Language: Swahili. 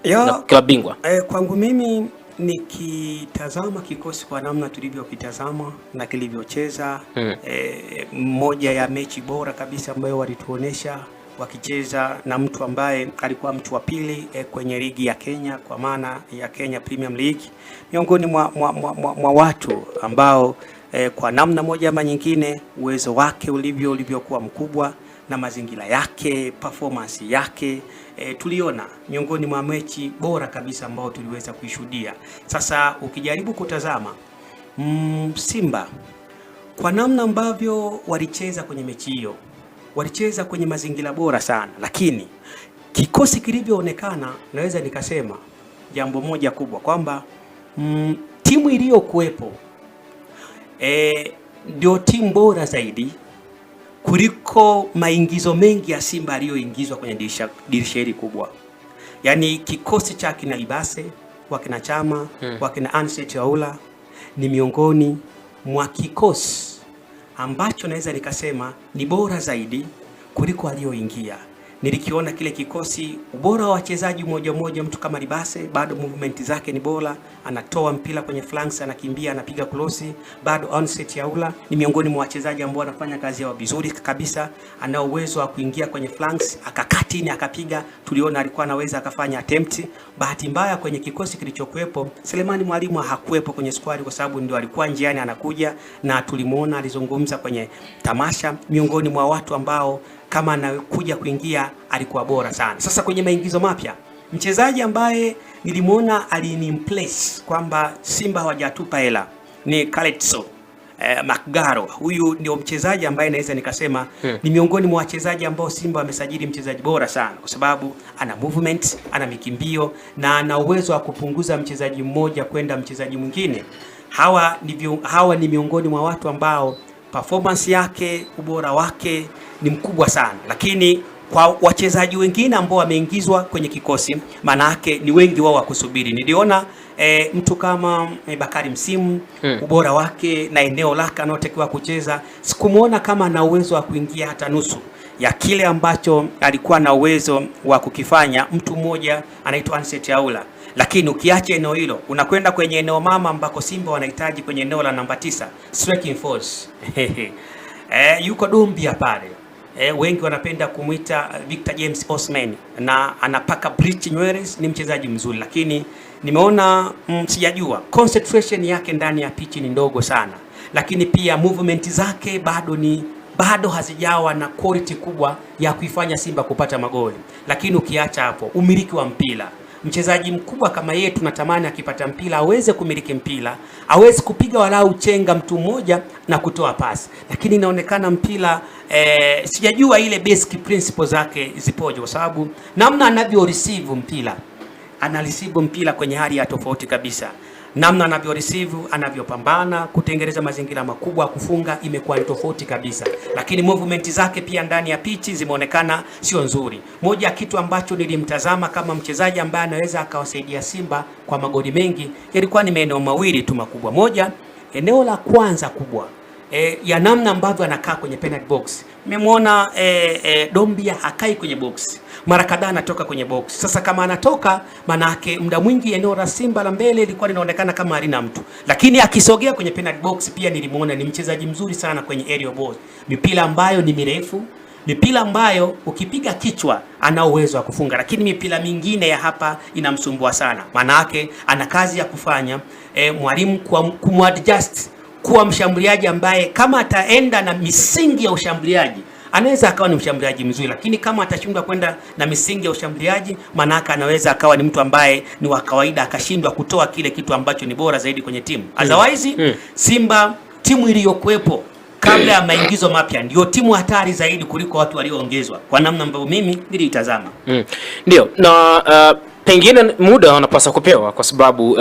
na klabu bingwa? Kwangu mimi nikitazama kikosi kwa namna tulivyokitazama na kilivyocheza, moja ya mechi bora kabisa ambayo walituonesha wakicheza na mtu ambaye alikuwa mtu wa pili kwenye ligi ya Kenya, kwa maana ya Kenya Premium League, miongoni mwa watu ambao kwa namna moja ama nyingine uwezo wake ulivyokuwa mkubwa na mazingira yake, performance yake, tuliona miongoni mwa mechi bora kabisa ambao tuliweza kuishuhudia. Sasa ukijaribu kutazama Simba kwa namna ambavyo walicheza kwenye mechi hiyo, walicheza kwenye mazingira bora sana, lakini kikosi kilivyoonekana, naweza nikasema jambo moja kubwa kwamba timu iliyokuwepo ndio timu bora zaidi kuliko maingizo mengi ya Simba aliyoingizwa kwenye dirisha hili kubwa. Yaani kikosi cha kina Libase, wakina Chama, wakina Anset Aula ni miongoni mwa kikosi ambacho naweza nikasema ni bora zaidi kuliko aliyoingia. Nilikiona kile kikosi, ubora wa wachezaji mmoja, mtu kama Libase bado movement zake ni bora, anatoa mpira kwenye flanks, anakimbia, anapiga krosi. Bado Anset Aula ni miongoni mwa wachezaji ambao wanafanya kazi yao vizuri kabisa, ana uwezo wa kuingia kwenye flanks, akakati ni akapiga, tuliona alikuwa anaweza akafanya attempt. Bahati mbaya kwenye kikosi kilichokuepo, Selemani Mwalimu hakuepo kwenye squad kwa sababu ndio alikuwa njiani anakuja, na tulimuona alizungumza kwenye tamasha, miongoni mwa watu ambao kama anakuja kuingia alikuwa bora sana. Sasa kwenye maingizo mapya, mchezaji ambaye nilimuona alinimplace kwamba Simba hawajatupa hela ni Kaletso Makgaro. Huyu ndio mchezaji ambaye naweza nikasema ni miongoni mwa wachezaji ambao Simba wamesajili mchezaji bora sana, kwa sababu ana movement, ana mikimbio na ana uwezo wa kupunguza mchezaji mmoja kwenda mchezaji mwingine. Hawa ni miongoni mwa watu ambao performance yake, ubora wake ni mkubwa sana, lakini kwa wachezaji wengine ambao wameingizwa kwenye kikosi, maana yake ni wengi wao wa kusubiri. Niliona mtu kama Bakari Msimu, ubora wake na eneo lake anaotakiwa kucheza, sikumuona kama ana uwezo wa kuingia hata nusu ya kile ambacho alikuwa na uwezo wa kukifanya mtu mmoja anaitwa Anset Aula. Lakini ukiacha eneo hilo, unakwenda kwenye eneo mama ambako Simba wanahitaji, kwenye eneo la namba 9, striking force. Yuko Dumbia pale. Wengi wanapenda kumuita Victor James Osimhen, na anapaka bleach nywele, ni mchezaji mzuri, lakini nimeona sijajua concentration yake ndani ya pitch ni ndogo sana, lakini pia movement zake bado hazijawa na quality kubwa ya kuifanya Simba kupata magoli. Lakini ukiacha hapo, umiliki wa mpira, mchezaji mkubwa kama yeye tunatamani akipata mpira aweze kumiliki mpira, aweze kupiga walau chenga mtu mmoja na kutoa pasi, lakini inaonekana mpira sijajua ile basic principle zake zipoje, kwa sababu namna anavyo receive mpira, ana receive mpira kwenye hali ya tofauti kabisa. Namna anavyo receive, anavyopambana kutengeneza mazingira makubwa kufunga imekuwa ni tofauti kabisa, lakini movement zake pia ndani ya pitch zimeonekana sio nzuri. Moja ya kitu ambacho nilimtazama kama mchezaji ambaye anaweza akawasaidia Simba kwa magoli mengi, yalikuwa ni maeneo mawili tu makubwa. Moja, eneo la kwanza kubwa ya namna ambavyo anakaa kwenye penalty box. Nimemwona Dombia hakai kwenye box, mara kadhaa anatoka kwenye box. Sasa kama anatoka, manake muda mwingi eneo la Simba la mbele lilikuwa linaonekana kama halina mtu, lakini akisogea kwenye penalty box pia nilimuona ni mchezaji mzuri sana kwenye aerial ball, mipira ambayo ni mirefu, mipira ambayo ukipiga kichwa ana uwezo wa kufunga, lakini mipira mingine ya hapa inamsumbua sana. Manake ana kazi ya kufanya mwalimu kumadjust kuwa mshambuliaji ambaye kama ataenda na misingi ya ushambuliaji anaweza akawa ni mshambuliaji mzuri, lakini kama atashindwa kwenda na misingi ya ushambuliaji, manaka anaweza akawa ni mtu ambaye ni wa kawaida, akashindwa kutoa kile kitu ambacho ni bora zaidi kwenye timu. Otherwise Simba, timu iliyokuepo kabla ya maingizo mapya, ndio timu hatari zaidi kuliko watu walioongezwa, kwa namna ambayo mimi niliitazama. Ndio, na pengine muda wanapaswa kupewa kwa sababu